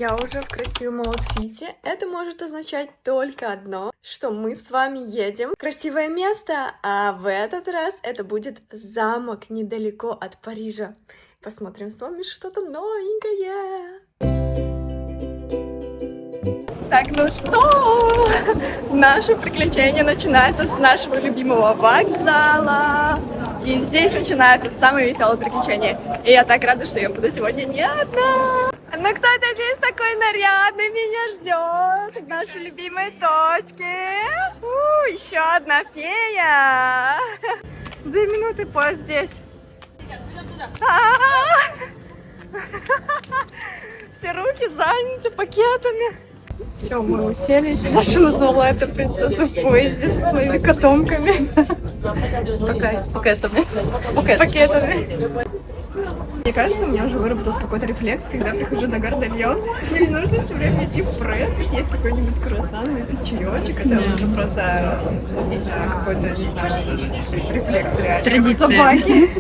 я уже в красивом аутфите, это может означать только одно, что мы с вами едем в красивое место, а в этот раз это будет замок недалеко от Парижа. Посмотрим с вами что-то новенькое. Так, ну что? Наше приключение начинается с нашего любимого вокзала. И здесь начинаются самые веселые приключения. И я так рада, что я буду сегодня не одна. Ну кто-то здесь такой нарядный меня ждет. Наши любимые точки. Еще одна фея. 2 минуты поезд здесь. Все руки заняты пакетами. Все, мы уселись. Даша назвала это принцесса в поезде со своими котомками. С пакетами. Мне кажется, у меня уже выработался какой-то рефлекс, когда я прихожу на Гардельон. Мне не нужно все время идти в пресс, есть какой-нибудь круассан или чаечек. Это уже просто какой-то, не знаю, рефлекс реально. Традиция. Собаки.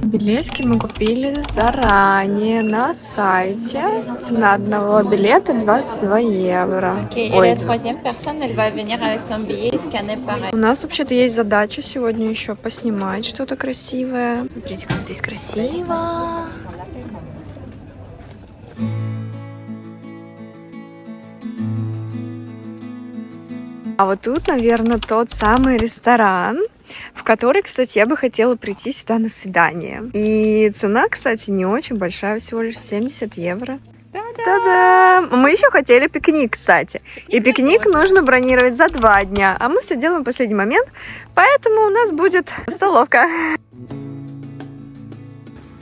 Билетки мы купили заранее на сайте. Цена одного билета 22 евро. Et la troisième personne, elle va venir avec son billet scanné pareil. У нас вообще-то есть задача сегодня еще поснимать что-то красивое. Смотрите, как здесь красиво. А вот тут, наверное, тот самый ресторан, в который, кстати, я бы хотела прийти сюда на свидание. И цена, кстати, не очень большая, всего лишь 70 евро. Та-дам! Мы еще хотели пикник, кстати. И пикник нужно бронировать за 2 дня. А мы все делаем в последний момент, поэтому у нас будет столовка.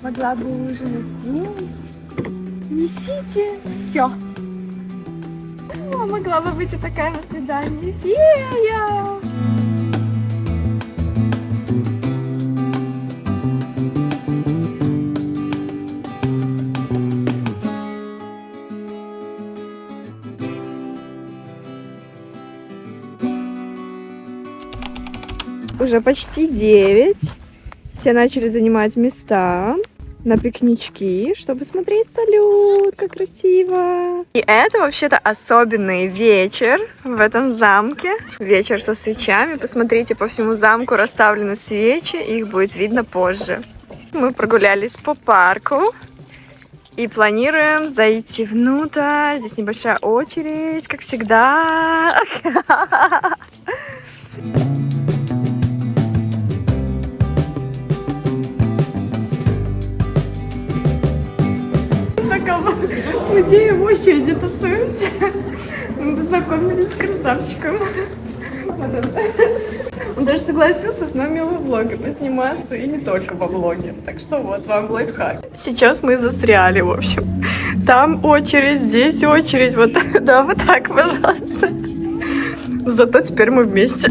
Могла бы ужинать здесь. Несите все. Могла бы быть и такая на свидании. Фея! Уже почти 9. Все начали занимать места на пикнички, чтобы смотреть салют. Как красиво. И это вообще-то особенный вечер в этом замке. Вечер со свечами. Посмотрите, по всему замку расставлены свечи. Их будет видно позже. Мы прогулялись по парку. И планируем зайти внутрь. Здесь небольшая очередь, как всегда. В музее в очереди тусуемся. Мы познакомились с красавчиком. Он даже согласился с нами во влоге посниматься, и не только во влоге. Так что вот вам лайфхак. Сейчас мы застряли, в общем. Там очередь, здесь очередь. Вот, да, вот так, пожалуйста. Зато теперь мы вместе.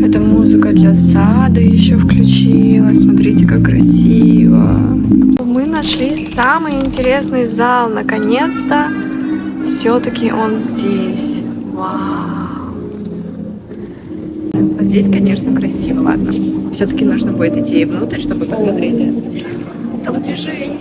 Это музыка для сада еще включилась. Смотрите, как красиво. Мы нашли самый интересный зал. Наконец-то все-таки он здесь. Вау. А здесь, конечно, красиво. Ладно. Все-таки нужно будет идти внутрь, чтобы посмотреть это движение.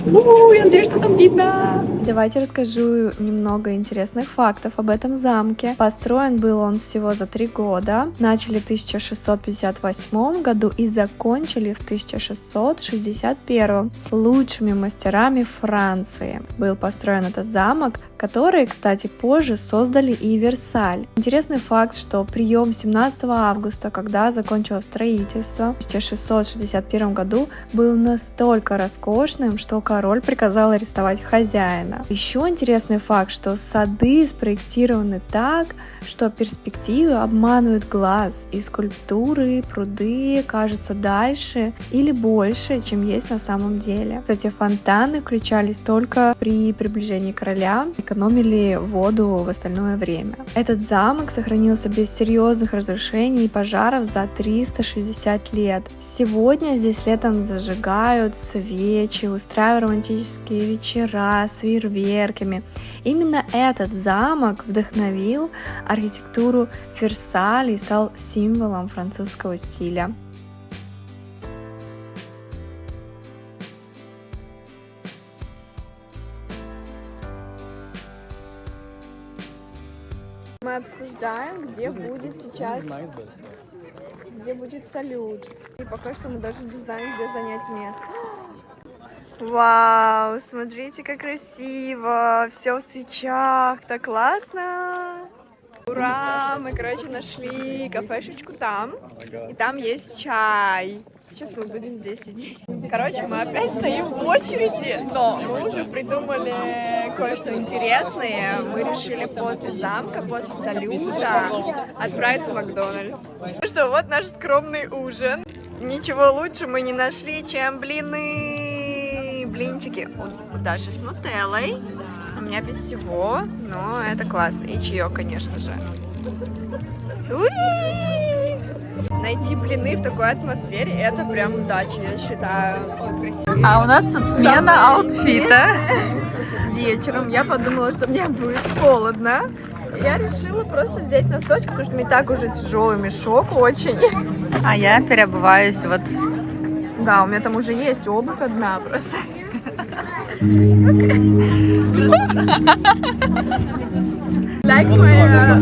Я надеюсь, что там видно. Давайте расскажу немного интересных фактов об этом замке. Построен был он всего за 3 года. Начали в 1658 году и закончили в 1661. Лучшими мастерами Франции был построен этот замок, который, кстати, позже создали и Версаль. Интересный факт, что прием 17 августа, когда закончилось строительство, в 1661 году был настолько роскошным, что король приказал арестовать хозяина. Еще интересный факт, что сады спроектированы так, что перспективы обманывают глаз, и скульптуры, пруды кажутся дальше или больше, чем есть на самом деле. Кстати, фонтаны включались только при приближении короля, и экономили воду в остальное время. Этот замок сохранился без серьезных разрушений и пожаров за 360 лет. Сегодня здесь летом зажигают свечи, устраивают романтические вечера с фейерверками. Именно этот замок вдохновил архитектуру Версаля и стал символом французского стиля. Мы обсуждаем, где будет сейчас, где будет салют. И пока что мы даже не знаем, где занять место. Вау, смотрите, как красиво, все в свечах, так классно. Ура, мы, короче, нашли кафешечку там, и там есть чай. Сейчас мы будем здесь сидеть. Короче, мы опять стоим в очереди, но мы уже придумали кое-что интересное. Мы решили после замка, после салюта отправиться в Макдональдс. Ну что, вот наш скромный ужин. Ничего лучше мы не нашли, чем блины. Блинчики. У Даши с нутеллой. У меня без всего, но это классно. И чаек, конечно же. Уи! Найти блины в такой атмосфере — это прям удача, я считаю. Ой, красиво. А у нас тут смена аутфита. Вечером я подумала, что мне будет холодно. Я решила просто взять носочки, потому что мне так уже тяжелый мешок очень. А я переобуваюсь вот. Да, у меня там уже есть обувь одна просто. Like my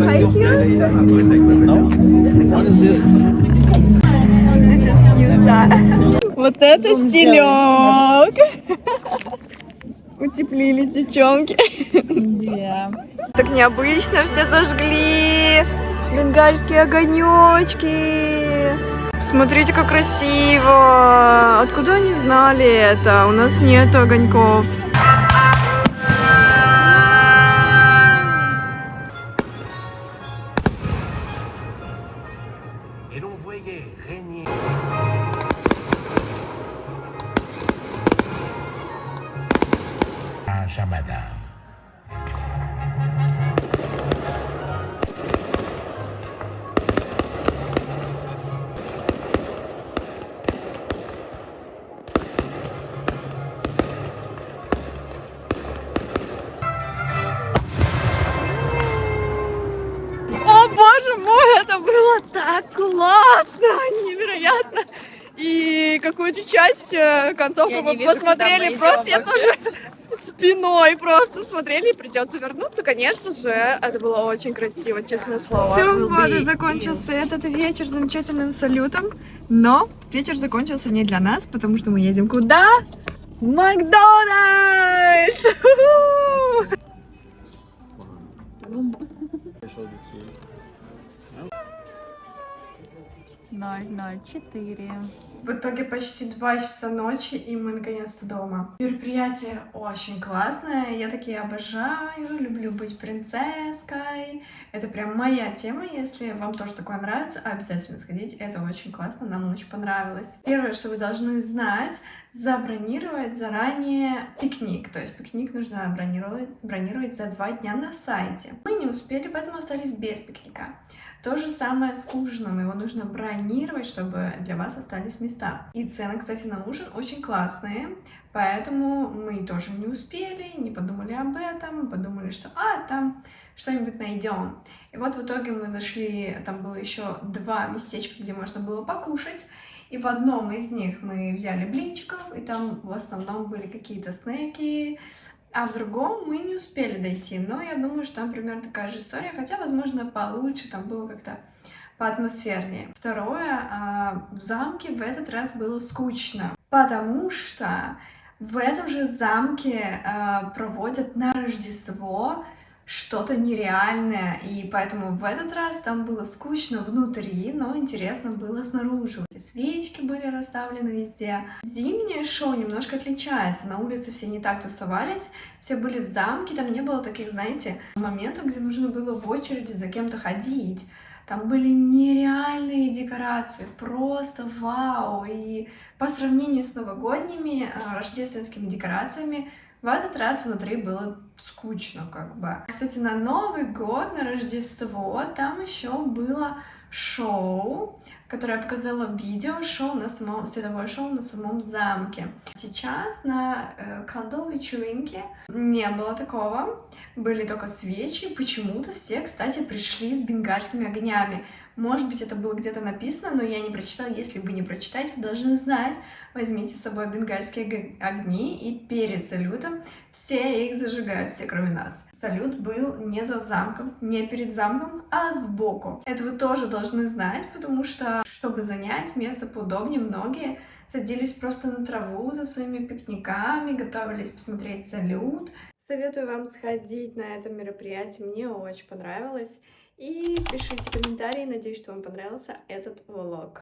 high heels? This is new style. Вот это стилек! Утеплились девчонки. Так необычно все зажгли. Бенгальские огонечки. Смотрите, как красиво. Откуда они знали это? У нас нет огоньков. О, боже мой, это было так классно, невероятно. И какую-то часть концовку мы посмотрели, просто я тоже спиной просто смотрели, и придется вернуться, конечно же. Это было очень красиво, честное слово. Все, вот, закончился этот вечер замечательным салютом, но вечер закончился не для нас, потому что мы едем куда? В Макдональдс! 004. В итоге почти 2 часа ночи, и мы наконец-то дома. Мероприятие очень классное, я такие обожаю, люблю быть принцесской. Это прям моя тема, если вам тоже такое нравится, обязательно сходите, это очень классно, нам очень понравилось. Первое, что вы должны знать, забронировать заранее пикник. То есть пикник нужно бронировать за 2 дня на сайте. Мы не успели, поэтому остались без пикника. То же самое с ужином, его нужно бронировать, чтобы для вас остались места. И цены, кстати, на ужин очень классные, поэтому мы тоже не успели, не подумали об этом, подумали, что там что-нибудь найдем. И вот в итоге мы зашли, там было еще 2 местечка, где можно было покушать, и в одном из них мы взяли блинчиков, и там в основном были какие-то снеки, а в другом мы не успели дойти, но я думаю, что там примерно такая же история, хотя, возможно, получше, там было как-то поатмосфернее. Второе, в замке в этот раз было скучно, потому что в этом же замке проводят на Рождество что-то нереальное, и поэтому в этот раз там было скучно внутри, но интересно было снаружи. Свечки были расставлены везде. Зимнее шоу немножко отличается, на улице все не так тусовались, все были в замке, там не было таких, знаете, моментов, где нужно было в очереди за кем-то ходить. Там были нереальные декорации, просто вау! И по сравнению с новогодними рождественскими декорациями, В этот раз внутри было скучно, как бы. Кстати, на Новый год, на Рождество там еще было шоу, которое я показала в видео, световое шоу на самом замке. Сейчас на кондовой вечеринке не было такого, были только свечи. Почему-то все, кстати, пришли с бенгальскими огнями. Может быть, это было где-то написано, но я не прочитала. Если вы не прочитаете, вы должны знать. Возьмите с собой бенгальские огни, и перед салютом все их зажигают, все кроме нас. Салют был не за замком, не перед замком, а сбоку. Это вы тоже должны знать, потому что, чтобы занять место поудобнее, многие садились просто на траву за своими пикниками, готовились посмотреть салют. Советую вам сходить на это мероприятие, мне очень понравилось. И пишите комментарии, надеюсь, что вам понравился этот влог.